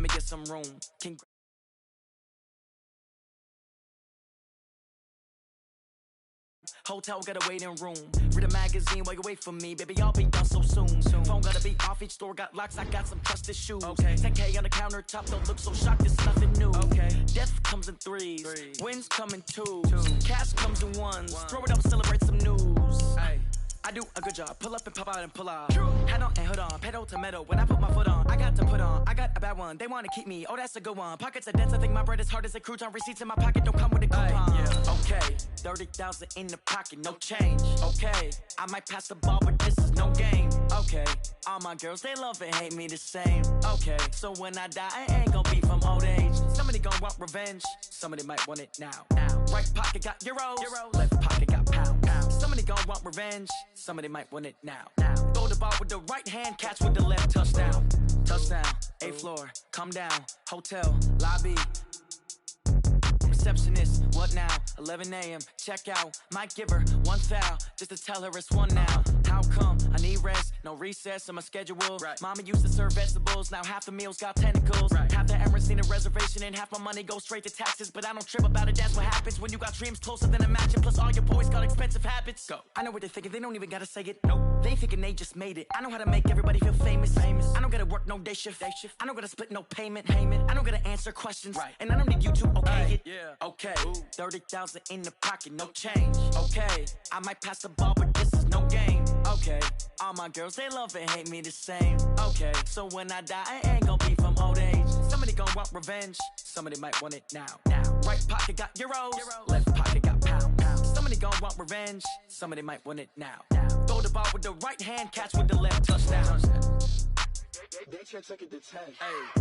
me get some room. Hotel got a waiting room. Read a magazine while you wait for me. Baby, I'll be done so soon. Phone gotta be off, each store got locks. I got some trusted shoes. Okay. 10K on the countertop, don't look so shocked, it's nothing new. Okay. Death comes in threes. Wins come in twos. Cash comes in ones. Throw it up, celebrate some news. Ay. I do a good job. Pull up and pop out and pull out. Head on and hood on. Pedal to metal. When I put my foot on, I got to put on. I got a bad one. They want to keep me. Oh, that's a good one. Pockets are dense. I think my bread is hard as a crouton. Receipts in my pocket don't come with a coupon. Yeah. Okay. 30,000 in the pocket. No change. Okay. I might pass the ball, but this is no game. Okay. All my girls, they love and hate me the same. Okay. So when I die, I ain't gonna be from old age. Somebody gonna want revenge. Somebody might want it now. Right pocket got euros. Left pocket got pounds. Somebody gonna want revenge. Somebody might want it now. Throw the ball with the right hand, catch with the left. Touchdown. Touchdown. 8th floor. Come down. Hotel. Lobby. Receptionist. What now? 11 a.m. Check out. Might give her one foul just to tell her it's one now. How come? I need rest. No recess in my schedule. Right. Mama used to serve vegetables. Now half the meals got tentacles. Right. Half the Emirates need a reservation and half my money goes straight to taxes. But I don't trip about it. That's what happens when you got dreams closer than a match. And plus all your boys got expensive habits. Go. I know what they're thinking. They don't even gotta say it. Nope. They thinking they just made it. I know how to make everybody feel famous. I don't gotta work no day shift. I don't gotta split no payment. I don't gotta answer questions. Right. And I don't need you to okay it. Yeah. Okay. 30,000 in the pocket. No change. Okay. I might pass the ball, but this is no game. Okay. All my girls, they love and hate me the same. Okay. So when I die, I ain't gonna be from old age. Somebody gonna want revenge. Somebody might want it now. Right pocket got euros. Left pocket got pounds. Somebody gonna want revenge. Somebody might want it now. Throw the ball with the right hand, catch with the left. Touchdown. They check it to 10. Hey.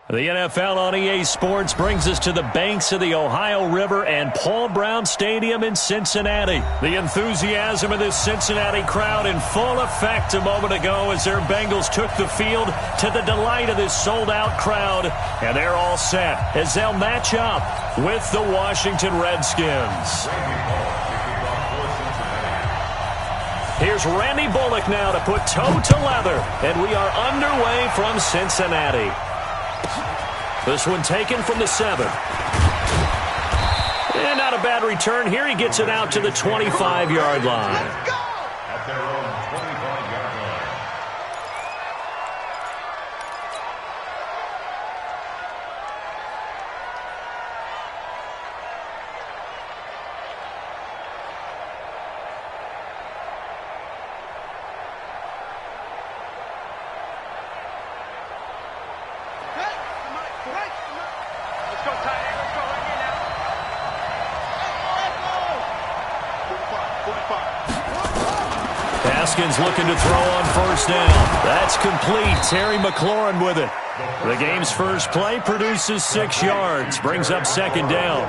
The NFL on EA Sports brings us to the banks of the Ohio River and Paul Brown Stadium in Cincinnati. The enthusiasm of this Cincinnati crowd in full effect a moment ago as their Bengals took the field to the delight of this sold-out crowd. And they're all set as they'll match up with the Washington Redskins. Here's Randy Bullock now to put toe to leather. And we are underway from Cincinnati. This one taken from the 7. And not a bad return here. He gets it out to the 25-yard line. Let's go! At their own 25-yard line. Let's go, tight end. Let's go right here now. Haskins looking to throw on first down. That's complete. Terry McLaurin with it. The game's first play produces 6 yards. Brings up second down.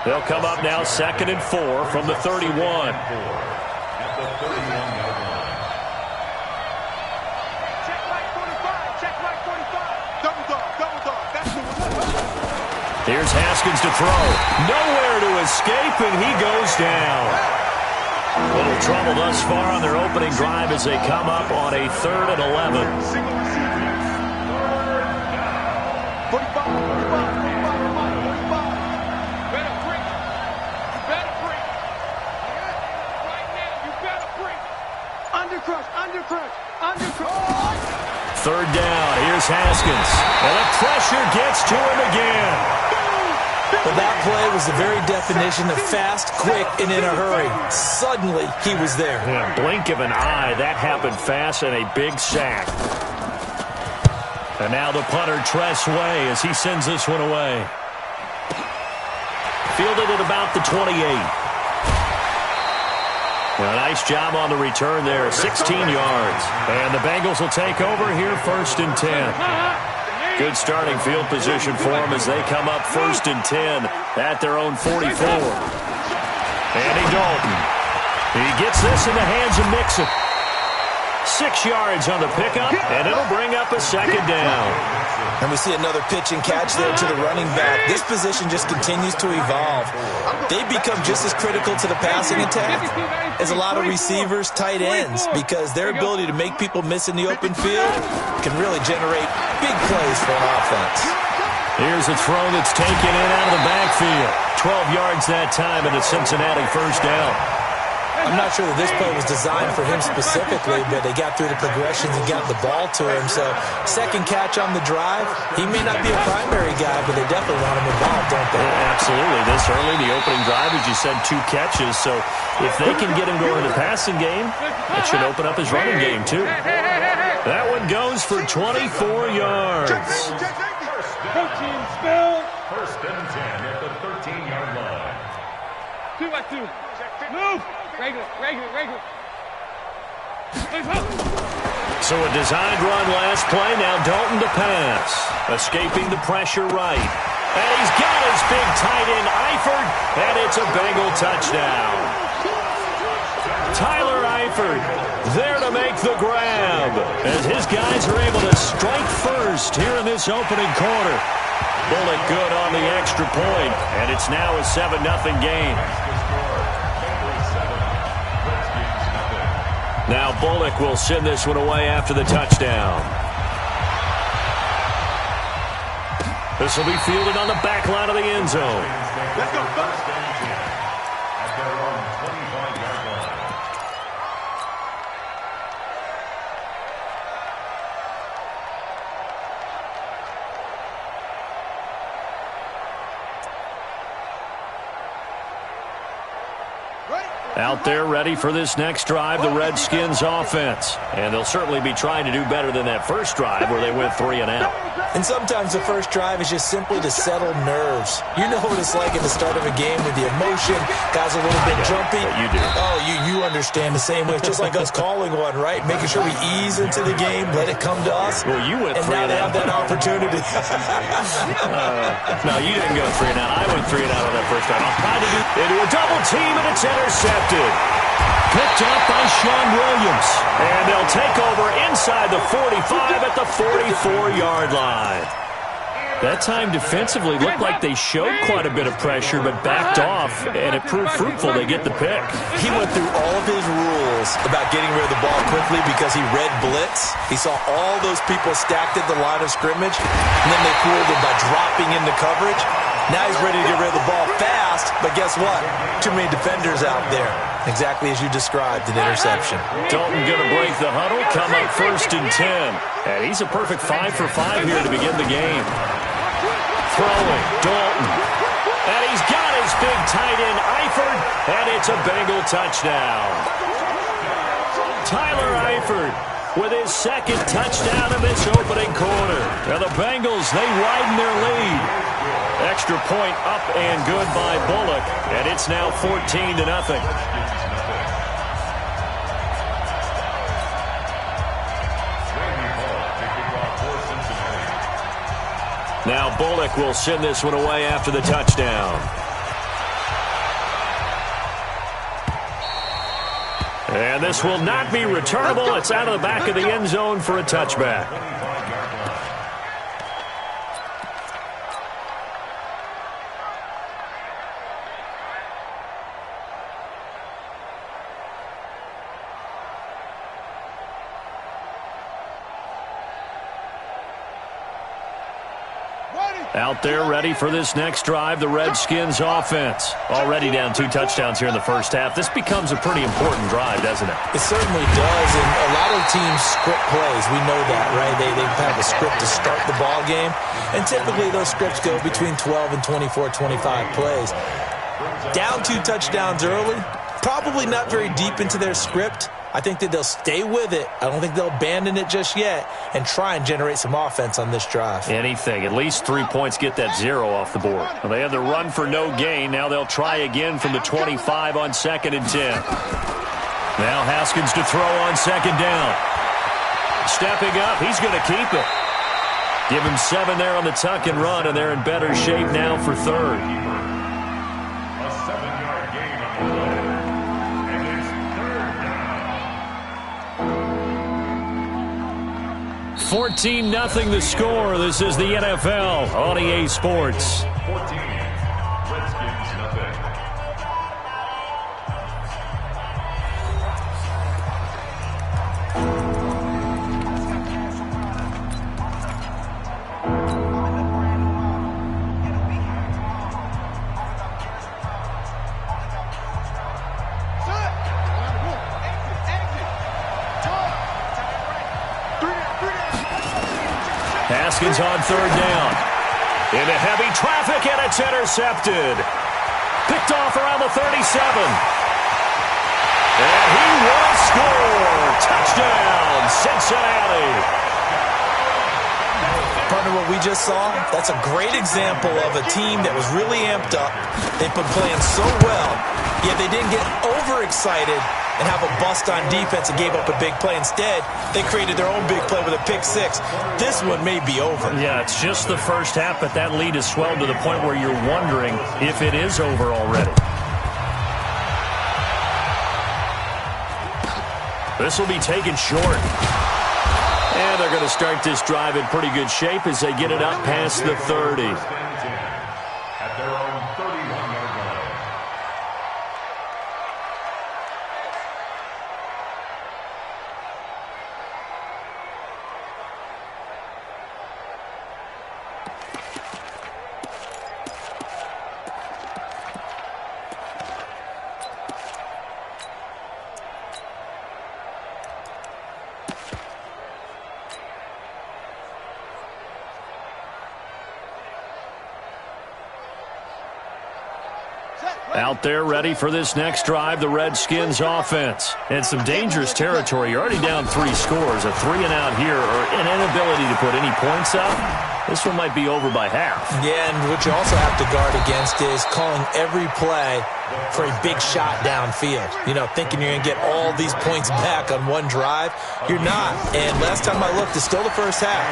They'll come up now 2nd and 4 from the 31. Here's Haskins to throw. Nowhere to escape, and he goes down. A little trouble thus far on their opening drive as they come up on a 3rd and 11. Third down. Here's Haskins. And the pressure gets to him again. Well, that play was the very definition of fast, quick, and in a hurry. Suddenly, he was there. Yeah, blink of an eye. That happened fast and a big sack. And now the punter, Tress Way, as he sends this one away. Fielded at about the 28. A nice job on the return there, 16 yards. And the Bengals will take over here, 1st and 10. Good starting field position for them as they come up 1st and 10 at their own 44. Andy Dalton. He gets this in the hands of Mixon. 6 yards on the pickup, and it'll bring up a 2nd down. And we see another pitch and catch there to the running back. This position just continues to evolve. They become just as critical to the passing attack as a lot of receivers, tight ends, because their ability to make people miss in the open field can really generate big plays for an offense. Here's a throw that's taken in out of the backfield. 12 yards that time, and a Cincinnati 1st down. I'm not sure that this play was designed for him specifically, but they got through the progressions and got the ball to him. So, 2nd catch on the drive. He may not be a primary guy, but they definitely want him involved, don't they? Yeah, absolutely. This early, the opening drive, as you said, 2 catches. So, if they can get him going in the passing game, it should open up his running game, too. That one goes for 24 yards. 1st and 10 at the 13-yard line. 2-by-2. Move! Regular. So a designed run last play. Now Dalton to pass. Escaping the pressure right. And he's got his big tight end, Eifert. And it's a Bengal touchdown. Tyler Eifert there to make the grab. As his guys are able to strike first here in this opening quarter. Bullock good on the extra point. And it's now a 7-0 game. Now Bullock will send this one away after the touchdown. This will be fielded on the back line of the end zone. Let's go, first and 10 at their own 25-yard line. Out there ready for this next drive, the Redskins offense. And they'll certainly be trying to do better than that first drive where they went 3 and out. And sometimes the first drive is just simply to settle nerves. You know what it's like at the start of a game with the emotion. Guys are a little bit jumpy. You do. Oh, you understand the same way. It's just like us calling one, right? Making sure we ease into the game, let it come to us. Well, you went 3 and now they have that opportunity. No, you didn't go 3 and out. I went 3 and out on that first drive. I'll try to do into a double team, and it's intercepted. Picked up by Sean Williams. And they'll take over inside the 45 at the 44-yard line. That time defensively looked like they showed quite a bit of pressure but backed off, and it proved fruitful. They get the pick. He went through all of his rules about getting rid of the ball quickly because he read blitz. He saw all those people stacked at the line of scrimmage, and then they fooled him by dropping into coverage. Now he's ready to get rid of the ball fast, but guess what? Too many defenders out there. Exactly as you described, an interception. Dalton going to break the huddle, come up 1st and 10. And he's a perfect 5 for 5 here to begin the game. Throwing, Dalton. And he's got his big tight end, Eifert, and it's a Bengal touchdown. Tyler Eifert with his 2nd touchdown of this opening quarter. Now the Bengals, they widen their lead. Extra point up and good by Bullock, and it's now 14-0. Now Bullock will send this one away after the touchdown. And this will not be returnable. It's out of the back of the end zone for a touchback. Out there ready for this next drive, the Redskins offense. Already down 2 touchdowns here in the first half. This becomes a pretty important drive, doesn't it? It certainly does, and a lot of teams script plays. We know that, right? They have a script to start the ball game, and typically those scripts go between 12 and 24, 25 plays. Down 2 touchdowns early, probably not very deep into their script. I think that they'll stay with it. I don't think they'll abandon it just yet and try and generate some offense on this drive. Anything. At least 3 points, get that 0 off the board. Well, they had the run for no gain. Now they'll try again from the 25 on 2nd and 10. Now Haskins to throw on second down. Stepping up, he's going to keep it. Give him 7 there on the tuck and run, and they're in better shape now for third. A 7-yard gain on the play. And it's third down. 14-0 the score. This is the NFL on EA Sports. 14. Redskins nothing. Haskins on third down. Into heavy traffic, and it's intercepted. Picked off around the 37. And he will score. Touchdown, Cincinnati. Partner, what we just saw, that's a great example of a team that was really amped up. They've been playing so well, yet they didn't get overexcited and have a bust on defense and gave up a big play. Instead, they created their own big play with a pick six. This one may be over. Yeah, it's just the first half, but that lead has swelled to the point where you're wondering if it is over already. This will be taken short. And they're going to start this drive in pretty good shape as they get it up past the 30. At their own 31-yard line. Out there ready for this next drive, the Redskins offense. And some dangerous territory. You're already down 3 scores. A 3-and-out here, or an inability to put any points up. This one might be over by half. Yeah, and what you also have to guard against is calling every play for a big shot downfield. You know, thinking you're going to get all these points back on one drive. You're not. And last time I looked, it's still the first half.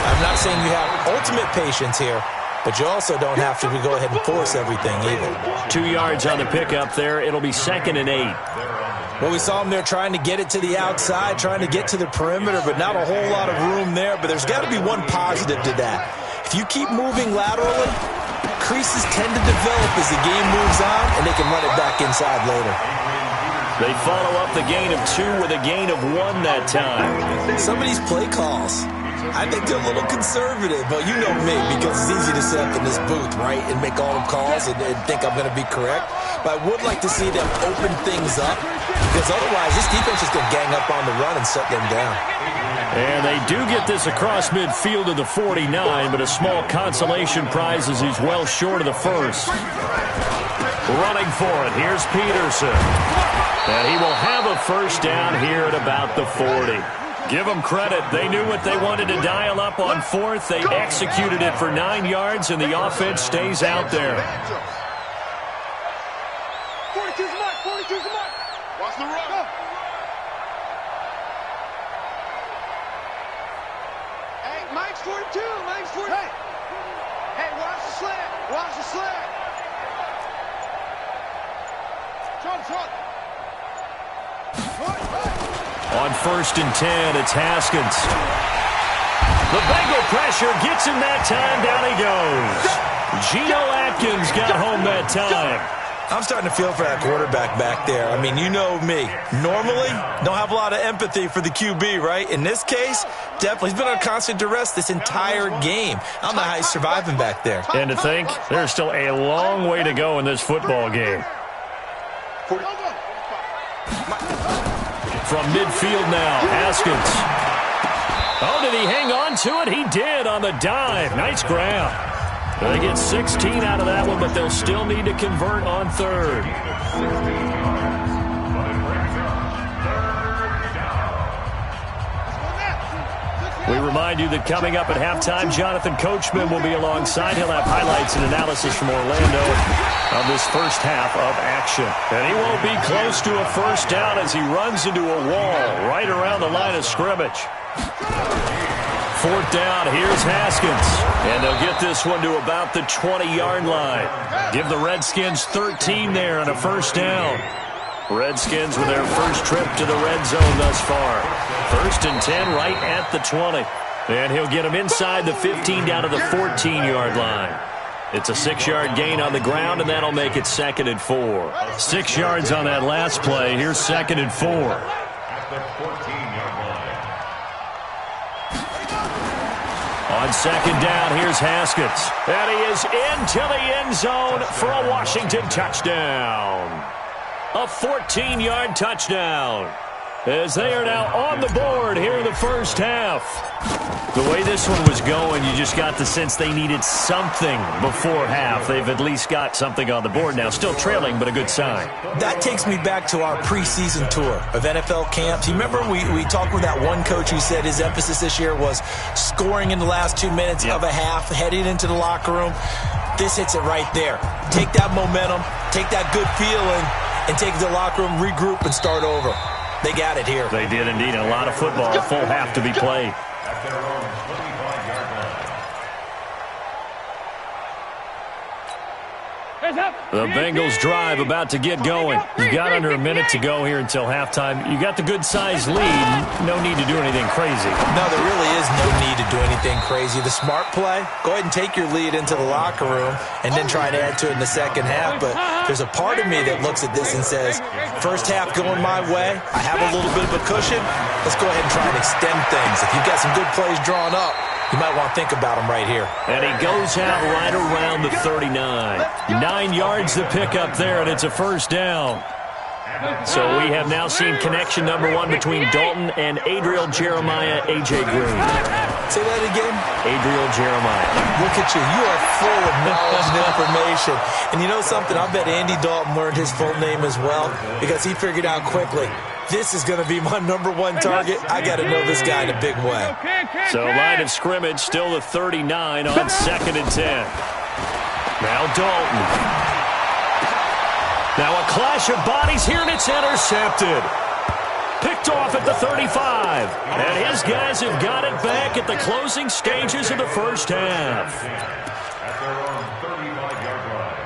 I'm not saying you have ultimate patience here, but you also don't have to go ahead and force everything either. 2 yards on the pickup there. It'll be 2nd and 8. Well, we saw them there trying to get it to the outside, trying to get to the perimeter, but not a whole lot of room there. But there's got to be one positive to that. If you keep moving laterally, creases tend to develop as the game moves on, and they can run it back inside later. They follow up the gain of 2 with a gain of 1 that time. Some of these play calls, I think they're a little conservative, but you know me, because it's easy to sit up in this booth, right, and make all the calls and think I'm going to be correct. But I would like to see them open things up, because otherwise this defense is going to gang up on the run and shut them down. And they do get this across midfield to the 49, but a small consolation prize as he's well short of the first. Running for it, here's Peterson. And he will have a first down here at about the 40. Give them credit. They knew what they wanted to dial up on 4th. They executed it for 9 yards, and the offense stays out there. 42's the mark. 42's the mark. Watch the run. Go. Hey, Mike's 42. Mike's 42. Hey, watch the slant. Watch the slant. Shot. On 1st and 10, it's Haskins. The Bengal pressure gets him that time. Down he goes. Geno Atkins got home that time. I'm starting to feel for that quarterback back there. I mean, you know me. Normally, don't have a lot of empathy for the QB, right? In this case, definitely. He's been on constant duress this entire game. I don't know how he's surviving back there. And to think, there's still a long way to go in this football game. From midfield now, Haskins. Oh, did he hang on to it? He did on the dive. Nice grab. They get 16 out of that one, but they'll still need to convert on 3rd. We remind you that coming up at halftime, Jonathan Coachman will be alongside. He'll have highlights and analysis from Orlando. of this first half of action. And he won't be close to a first down as he runs into a wall right around the line of scrimmage. Fourth down, here's Haskins. And they'll get this one to about the 20-yard line. Give the Redskins 13 there on a first down. Redskins with their first trip to the red zone thus far. First and 10 right at the 20. And he'll get them inside the 15 down to the 14-yard line. It's a 6-yard gain on the ground, and that'll make it 2nd and 4. 6 yards on that last play. Here's 2nd and 4. At the 14-yard line. On 2nd down, here's Haskins. And he is into the end zone for a Washington touchdown. A 14-yard touchdown. As they are now on the board here in the first half. The way this one was going, you just got the sense they needed something before half. They've at least got something on the board now. Still trailing, but a good sign. That takes me back to our preseason tour of NFL camps. You remember we talked with that one coach who said his emphasis this year was scoring in the last 2 minutes of a half, heading into the locker room. This hits it right there. Take that momentum, take that good feeling, and take it to the locker room, regroup, and start over. They got it here. They did indeed. A lot of football, a full half to be played. At their own 25-yard line. The Bengals drive about to get going. You got under a minute to go here until halftime. You got the good-sized lead. No need to do anything crazy. No, there really is no need to do anything crazy. The smart play, go ahead and take your lead into the locker room and then try to add to it in the second half. But there's a part of me that looks at this and says, first half going my way, I have a little bit of a cushion. Let's go ahead and try and extend things. If you've got some good plays drawn up, you might want to think about them right here. And he goes out right around the 39. 9 yards to pick up there, and it's a first down. So we have now seen connection number 1 between Dalton and Adriel Jeremiah, A.J. Green. Say that again? Adriel Jeremiah. Look at you. You are full of knowledge and information. And you know something? I bet Andy Dalton learned his full name as well because he figured out quickly, this is going to be my number 1 target. I got to know this guy in a big way. So line of scrimmage still the 39 on 2nd and 10. Now Dalton. Now a clash of bodies here, and it's intercepted. Picked off at the 35. And his guys have got it back at the closing stages of the first half. At their own 35-yard line.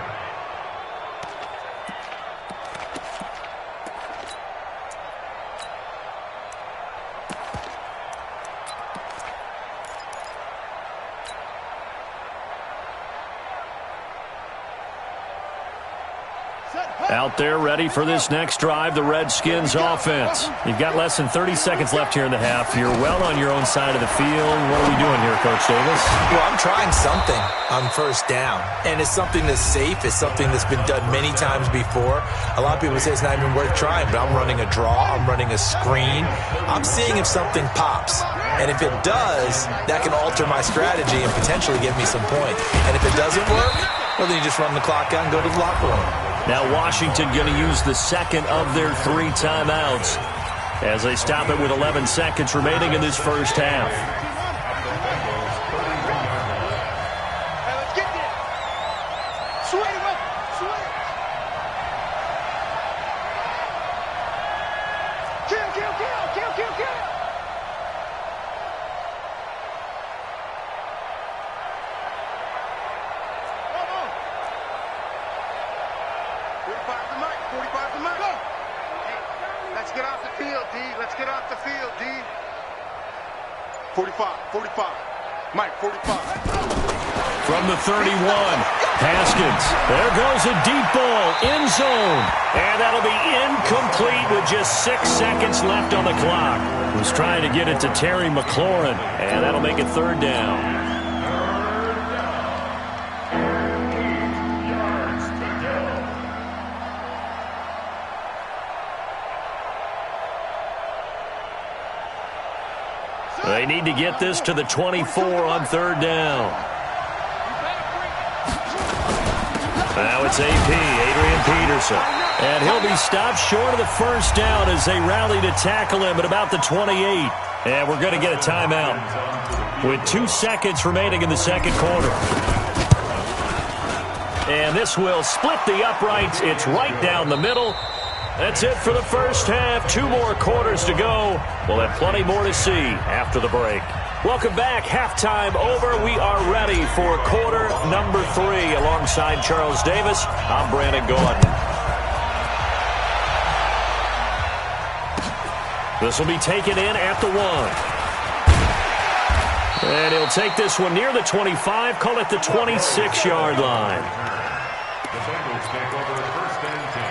Out there ready for this next drive, the Redskins offense. You've got less than 30 seconds left here in the half. You're well on your own side of the field. What are we doing here, Coach Davis? Well, I'm trying something on first down, and it's something that's safe. It's something that's been done many times before. A lot of people say it's not even worth trying, but I'm running a draw. I'm running a screen. I'm seeing if something pops, and if it does, that can alter my strategy and potentially give me some points. And if it doesn't work, well, then you just run the clock out and go to the locker room. Now Washington going to use the second of their 3 timeouts as they stop it with 11 seconds remaining in this first half. Hey, let's get there. Swing him up. Swing. Kill, kill, kill, kill, kill, kill. Come on. 45 to Mike, 45 to Mike. Go. Hey, let's get off the field, D. Let's get off the field, D. 45, 45. Mike, 45. From the 31, Haskins. There goes a deep ball, end zone. And that'll be incomplete with just 6 seconds left on the clock. Was trying to get it to Terry McLaurin, and that'll make it 3rd down. They need to get this to the 24 on 3rd down. Now it's AP, Adrian Peterson. And he'll be stopped short of the first down as they rally to tackle him at about the 28. And we're going to get a timeout with 2 seconds remaining in the second quarter. And this will split the uprights. It's right down the middle. That's it for the first half. 2 more quarters to go. We'll have plenty more to see after the break. Welcome back. Halftime over. We are ready for quarter number 3. Alongside Charles Davis, I'm Brandon Gordon. This will be taken in at the 1. And he'll take this one near the 25, call it the 26-yard line. The Bengals take over first and 10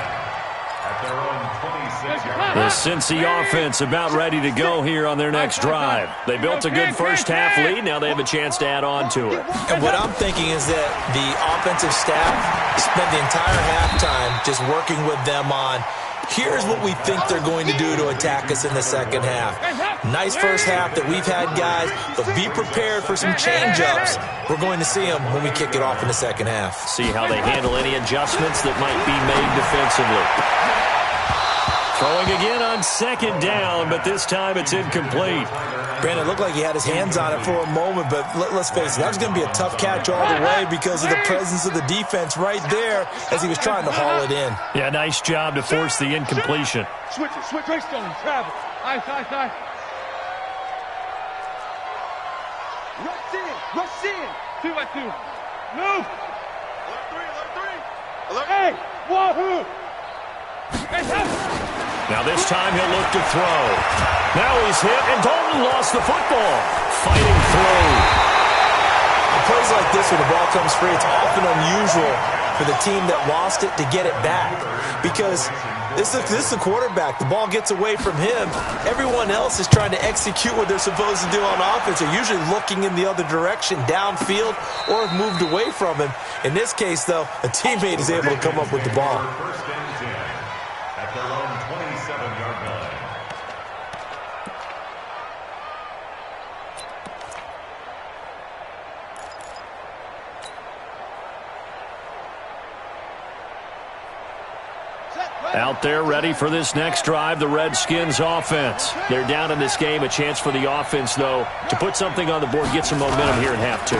at their own 26-yard line. The Cincy offense about ready to go here on their next drive. They built a good first-half lead. Now they have a chance to add on to it. And what I'm thinking is that the offensive staff spent the entire halftime just working with them on, here's what we think they're going to do to attack us in the second half. Nice first half that we've had, guys, but be prepared for some change-ups. We're going to see them when we kick it off in the second half. See how they handle any adjustments that might be made defensively. Throwing again on second down, but this time it's incomplete. Brandon, looked like he had his hands on it for a moment, but let's face it, that was going to be a tough catch all the way because of the presence of the defense right there as he was trying to haul it in. Yeah, nice job to force the incompletion. Switch it, switch it, travel. Ice. Rush in. 2 by 2. Move. Alert 3. Hey, wahoo. Now this time he'll look to throw. Now he's hit, and Dalton lost the football. Fighting through. In plays like this, when the ball comes free, it's often unusual for the team that lost it to get it back. Because this is the quarterback. The ball gets away from him. Everyone else is trying to execute what they're supposed to do on offense. They're usually looking in the other direction, downfield, or have moved away from him. In this case, though, a teammate is able to come up with the ball. First and 10 at their own 27-yard line. Out there ready for this next drive, the Redskins offense. They're down in this game. A chance for the offense, though, to put something on the board, get some momentum here in half 2.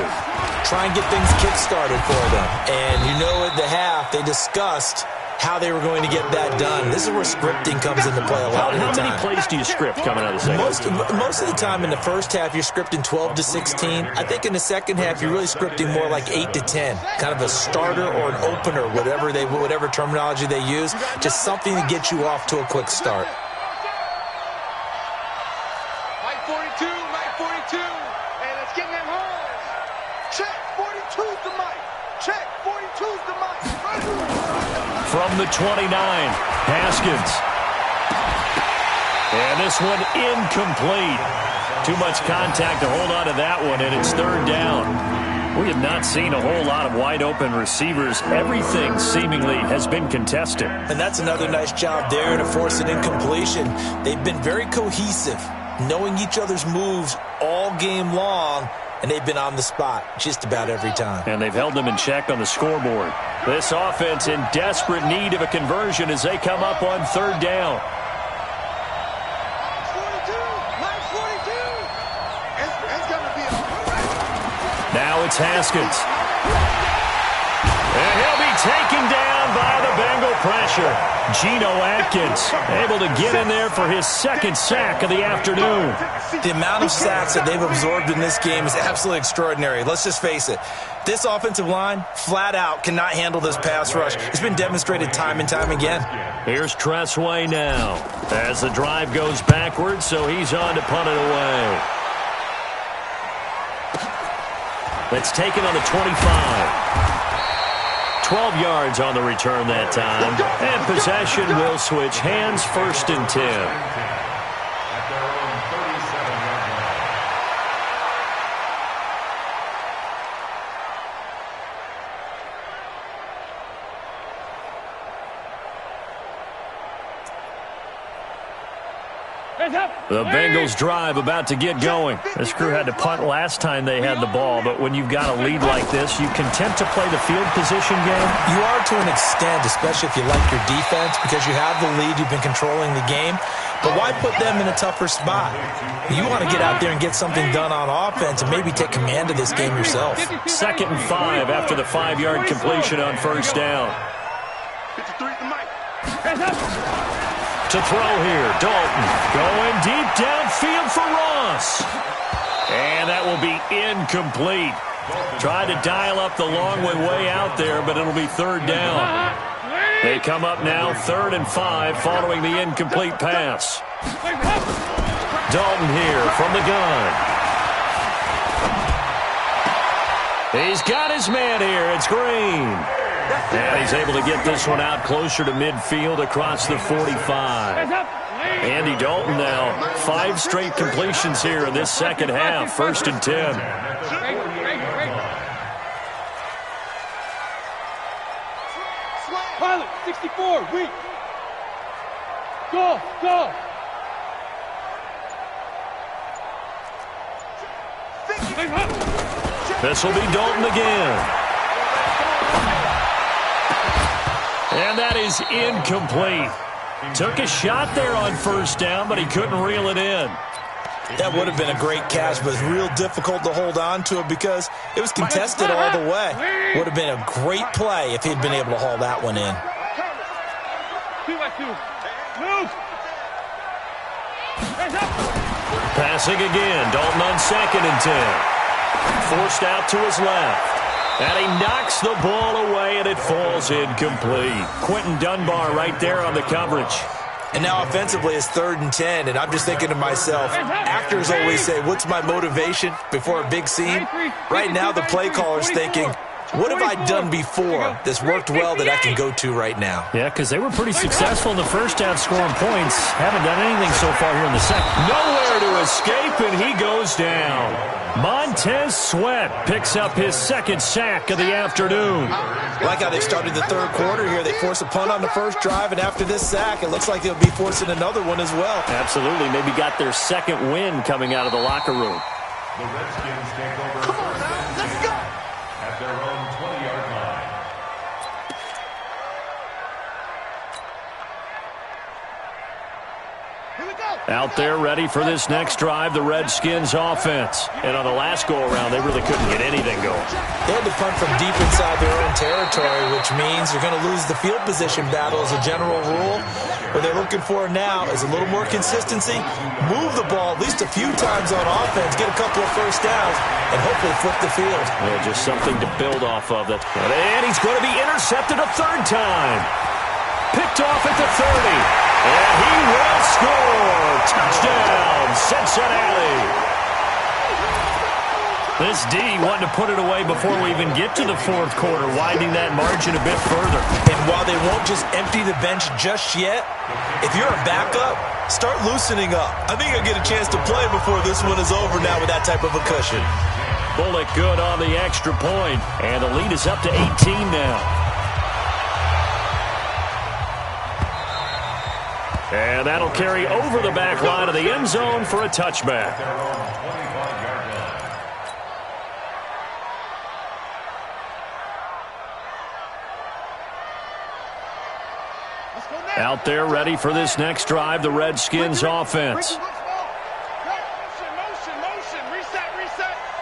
Try and get things kick-started for them. And you know at the half, they discussed how they were going to get that done. This is where scripting comes into play a lot of the time. How many plays do you script coming out of the second? Most of the time in the first half, you're scripting 12 to 16. I think in the second half, you're really scripting more like 8 to 10. Kind of a starter or an opener, whatever terminology they use. Just something to get you off to a quick start. Mike 42, and it's getting them home. Check, 42's the Mike. Check, 42's the Mike. From the 29, Haskins. And this one incomplete. Too much contact to hold on to that one, and it's third down. We have not seen a whole lot of wide-open receivers. Everything seemingly has been contested. And that's another nice job there to force an incompletion. They've been very cohesive, knowing each other's moves all game long, and they've been on the spot just about every time. And they've held them in check on the scoreboard. This offense in desperate need of a conversion as they come up on third down. Now it's Haskins. And he'll be taken down by the Bengal pressure. Geno Atkins able to get in there for his second sack of the afternoon. The amount of sacks that they've absorbed in this game is absolutely extraordinary. Let's just face it. This offensive line, flat out, cannot handle this pass rush. It's been demonstrated time and time again. Here's Tressway now as the drive goes backwards, so he's on to punt it away. That's taken on the 25. 12 yards on the return that time. And possession will switch hands, first and 10. At their own 37-yard line. The Bengals drive about to get going. This crew had to punt last time they had the ball, but when you've got a lead like this, you content to play the field position game? You are to an extent, especially if you like your defense, because you have the lead, you've been controlling the game. But why put them in a tougher spot? You want to get out there and get something done on offense and maybe take command of this game yourself. 2nd and 5 after the 5-yard completion on first down. 53 to Mike. To throw here, Dalton going deep downfield for Ross. And that will be incomplete. Tried to dial up the long way out there, but it'll be 3rd down. They come up now 3rd and 5 following the incomplete pass. Dalton here from the gun. He's got his man here. It's Green. And he's able to get this one out closer to midfield across the 45. Andy Dalton now 5 straight completions here in this second half. 1st and 10. Pilot, 64, weak. Go, go. This will be Dalton again. And that is incomplete. Took a shot there on 1st down, but he couldn't reel it in. That would have been a great catch, but it's real difficult to hold on to it because it was contested all the way. Would have been a great play if he'd been able to haul that one in. Passing again. Dalton on 2nd and 10. Forced out to his left. And he knocks the ball away, and it falls incomplete. Quentin Dunbar right there on the coverage. And now offensively it's 3rd and 10, and I'm just thinking to myself, actors always say, what's my motivation before a big scene? Right now the play caller's thinking, what have I done before that's worked well that I can go to right now? Yeah, because they were pretty successful in the first half scoring points. Haven't done anything so far here in the second. Nowhere to escape, and he goes down. Montez Sweat picks up his 2nd sack of the afternoon. Like how they started the 3rd quarter here. They force a punt on the first drive, and after this sack, it looks like they'll be forcing another one as well. Absolutely. Maybe got their 2nd win coming out of the locker room. The Redskins take over. Come on now, let's go. At their own 20-yard line. Here we go. Out there ready for this next drive, the Redskins offense. And on the last go-around, they really couldn't get anything going. They had to punt from deep inside their own territory, which means you're going to lose the field position battle as a general rule. What they're looking for now is a little more consistency, move the ball at least a few times on offense, get a couple of first downs, and hopefully flip the field. Well, just something to build off of that. And he's going to be intercepted a 3rd time. Picked off at the 30. And he will score. Touchdown, Cincinnati. This D wanting to put it away before we even get to the 4th quarter, widening that margin a bit further. And while they won't just empty the bench just yet, if you're a backup, start loosening up. I think you'll get a chance to play before this one is over now with that type of a cushion. Bullock good on the extra point, and the lead is up to 18 now. And that'll carry over the back line of the end zone for a touchback. Out there ready for this next drive, the Redskins offense. Motion,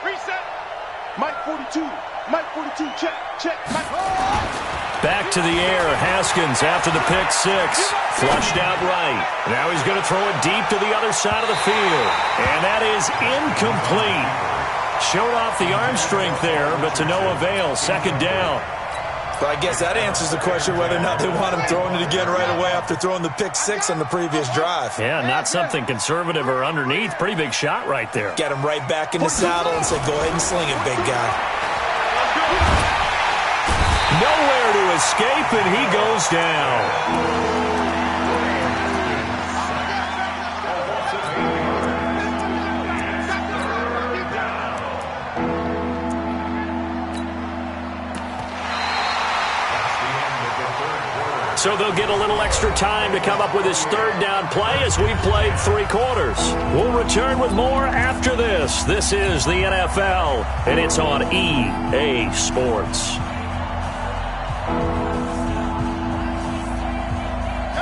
reset. Mike 42, check, Mike. Back to the air, Haskins after the pick 6. Flushed out right. Now he's going to throw it deep to the other side of the field. And that is incomplete. Showed off the arm strength there, but to no avail. 2nd down. But I guess that answers the question whether or not they want him throwing it again right away after throwing the pick 6 on the previous drive. Yeah, not something conservative or underneath. Pretty big shot right there. Get him right back in the saddle and say, go ahead and sling it, big guy. Nowhere to escape, and he goes down. So they'll get a little extra time to come up with his third down play as we've played 3 quarters. We'll return with more after this. This is the NFL, and it's on EA Sports.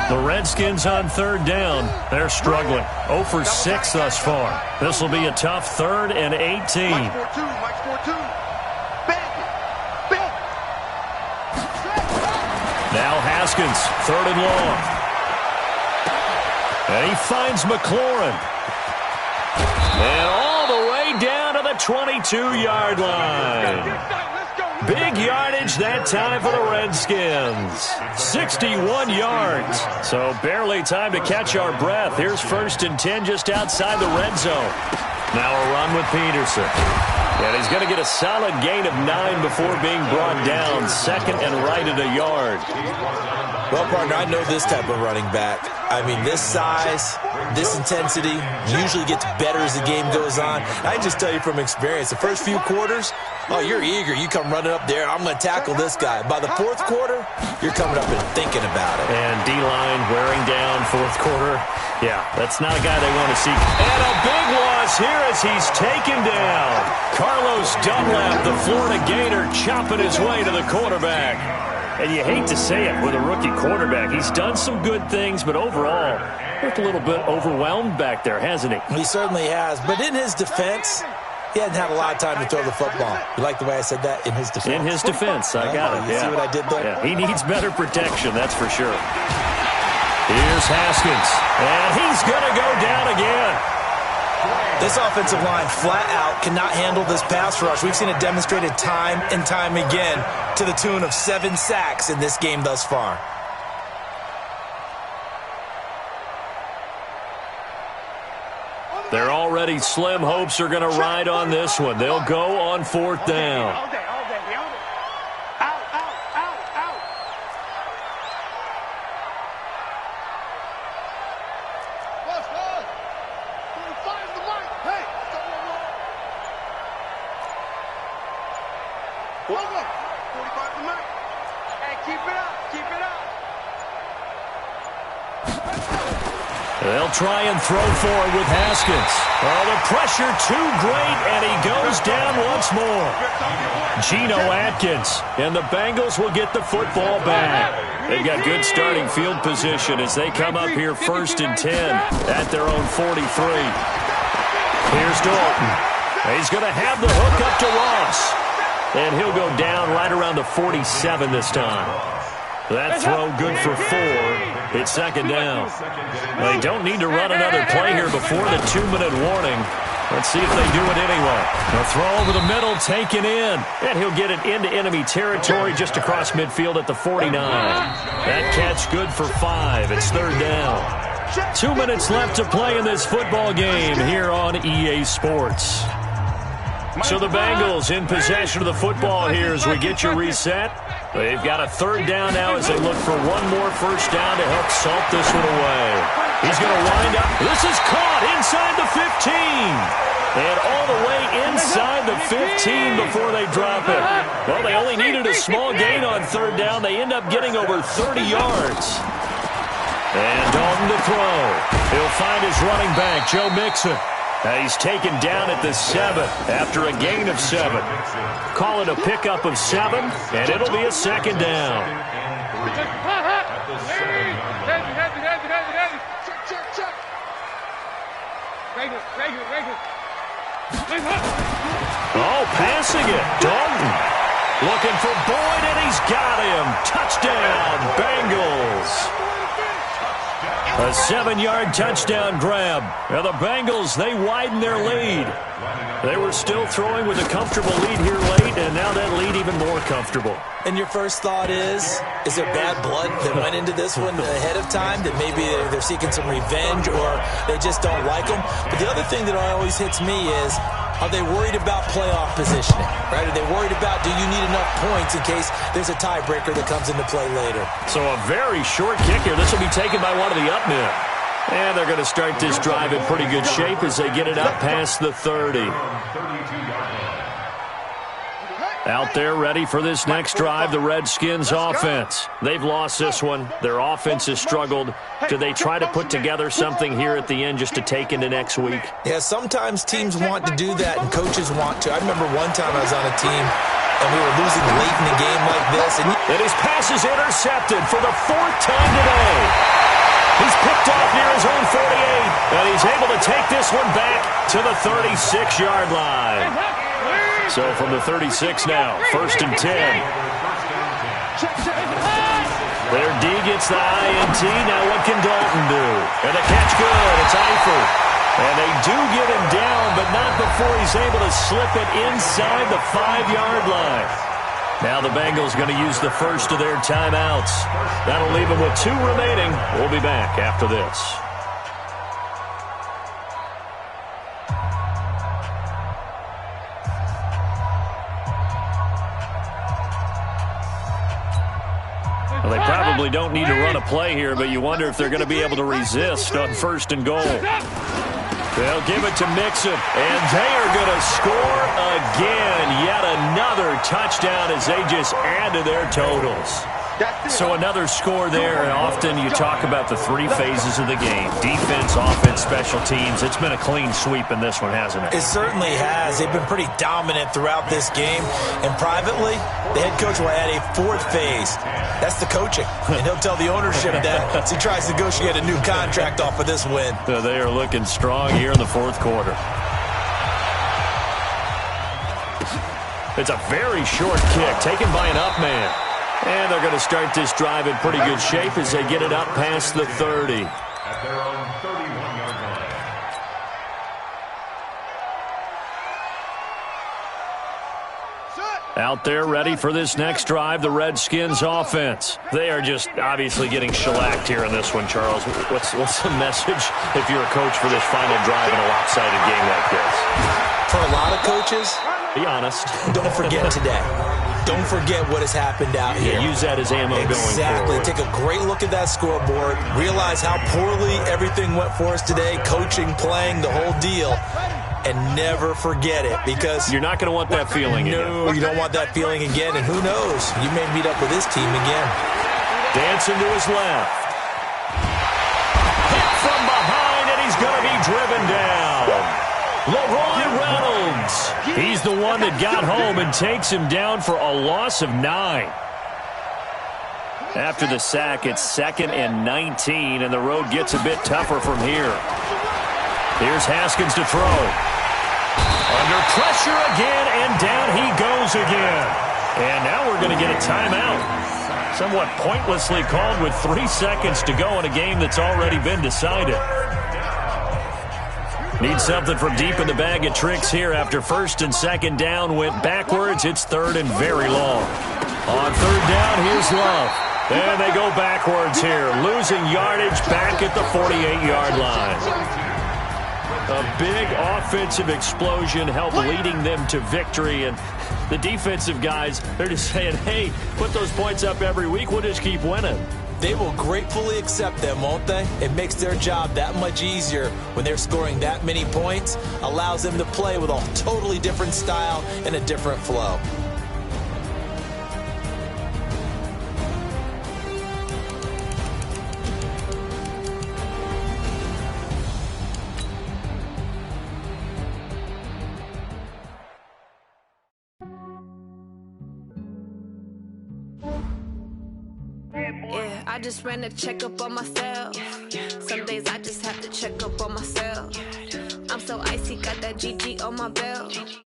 The Redskins on third down. They're struggling. 0 for 6 thus far. This will be a tough 3rd and 18. Mike's 4-2. Mike's 4-2. Now Haskins, 3rd and long. And he finds McLaurin. And all the way down to the 22-yard line. Big yardage that time for the Redskins. 61 yards. So barely time to catch our breath. Here's 1st and 10 just outside the red zone. Now a run with Peterson. And he's going to get a solid gain of 9 before being brought down. 2nd and right at a yard. Well, partner, I know this type of running back. I mean, this size, this intensity usually gets better as the game goes on. I can just tell you from experience, the first few quarters, oh, you're eager. You come running up there, I'm going to tackle this guy. By the 4th quarter, you're coming up and thinking about it. And D-line wearing down 4th quarter. Yeah, that's not a guy they want to see. And a big loss here as he's taken down. Carlos Dunlap, the Florida Gator, chopping his way to the quarterback. And you hate to say it with a rookie quarterback. He's done some good things, but overall, looked a little bit overwhelmed back there, hasn't he? He certainly has. But in his defense, he hadn't had a lot of time to throw the football. You like the way I said that? In his defense. In his defense, I got it. You see what I did there? Yeah, he needs better protection, that's for sure. Here's Haskins, and he's going to go down again. This offensive line flat out cannot handle this pass rush. We've seen it demonstrated time and time again to the tune of 7 sacks in this game thus far. They're already slim hopes are going to ride on this one. They'll go on 4th down. They'll try and throw forward with Haskins. Oh, the pressure too great, and he goes down once more. Geno Atkins, and the Bengals will get the football back. They've got good starting field position as they come up here 1st and 10 at their own 43. Here's Dalton. He's going to have the hook up to Ross. And he'll go down right around the 47 this time. That throw good for 4. It's 2nd down. They don't need to run another play here before the 2-minute warning. Let's see if they do it anyway. A throw over the middle, taken in. And he'll get it into enemy territory just across midfield at the 49. That catch good for 5. It's 3rd down. 2 minutes left to play in this football game here on EA Sports. So the Bengals in possession of the football here as we get you reset. They've got a 3rd down now as they look for one more 1st down to help salt this one away. He's going to wind up. This is caught inside the 15. And all the way inside the 15 before they drop it. Well, they only needed a small gain on 3rd down. They end up getting over 30 yards. And Dalton to throw. He'll find his running back, Joe Mixon. He's taken down at the 7 after a gain of 7. Call it a pickup of 7, and it'll be a 2nd down. Oh, passing it. Dalton looking for Boyd, and he's got him. Touchdown, Bengals. A 7-yard touchdown grab. Now the Bengals, they widen their lead. They were still throwing with a comfortable lead here late, and now that lead even more comfortable. And your first thought is there bad blood that went into this one ahead of time, that maybe they're seeking some revenge or they just don't like them? But the other thing that always hits me is, are they worried about playoff positioning, right? Are they worried about, do you need enough points in case there's a tiebreaker that comes into play later? So a very short kick here. This will be taken by one of the up men. And they're going to start this drive in pretty good shape as they get it up past the 30. Out there ready for this next drive, the Redskins offense. They've lost this one. Their offense has struggled. Do they try to put together something here at the end just to take into next week? Yeah, sometimes teams want to do that and coaches want to. I remember one time I was on a team and we were losing late in the game like this. And his pass is intercepted for the 4th time today. He's picked off near his own 48, and he's able to take this one back to the 36-yard line. So from the 36 now, 1st and 10. There, D gets the INT. Now what can Dalton do? And the catch good. It's Eifert. And they do get him down, but not before he's able to slip it inside the 5-yard line. Now the Bengals going to use the first of their timeouts. That'll leave them with 2 remaining. We'll be back after this. Well, they probably don't need to run a play here, but you wonder if they're going to be able to resist on 1st and goal. They'll give it to Mixon, and they are going to score again. Yet another touchdown as they just add to their totals. So another score there, and often you talk about the 3 phases of the game. Defense, offense, special teams. It's been a clean sweep in this one, hasn't it? It certainly has. They've been pretty dominant throughout this game. And privately, the head coach will add a 4th phase. That's the coaching. And he'll tell the ownership that as he tries to negotiate a new contract off of this win. They are looking strong here in the 4th quarter. It's a very short kick taken by an up man. And they're going to start this drive in pretty good shape as they get it up past the 30. At their own 31-yard line. Out there ready for this next drive, the Redskins offense. They are just obviously getting shellacked here in this one, Charles. What's the message if you're a coach for this final drive in a lopsided game like this? For a lot of coaches, be honest. Don't forget today. Don't forget what has happened out here. Use that as ammo going forward. Exactly. Take a great look at that scoreboard. Realize how poorly everything went for us today. Coaching, playing, the whole deal. And never forget it, because you're not going to want that feeling again. No, you don't want that feeling again. And who knows? You may meet up with this team again. Dancing to his left. Hit from behind, and he's going to be driven down. LaRon Reynolds. He's the one that got home and takes him down for a loss of 9. After the sack, it's 2nd and 19, and the road gets a bit tougher from here. Here's Haskins to throw. Under pressure again, and down he goes again. And now we're going to get a timeout. Somewhat pointlessly called with 3 seconds to go in a game that's already been decided. Need something from deep in the bag of tricks here after 1st and 2nd down went backwards. It's 3rd and very long. On 3rd down, here's Love. And they go backwards here, losing yardage back at the 48-yard line. A big offensive explosion helped leading them to victory. And the defensive guys, they're just saying, hey, put those points up every week. We'll just keep winning. They will gratefully accept them, won't they? It makes their job that much easier when they're scoring that many points. Allows them to play with a totally different style and a different flow. Yeah, I just ran a checkup on myself. Some days I just have to check up on myself. I'm so icy, got that GG on my belt.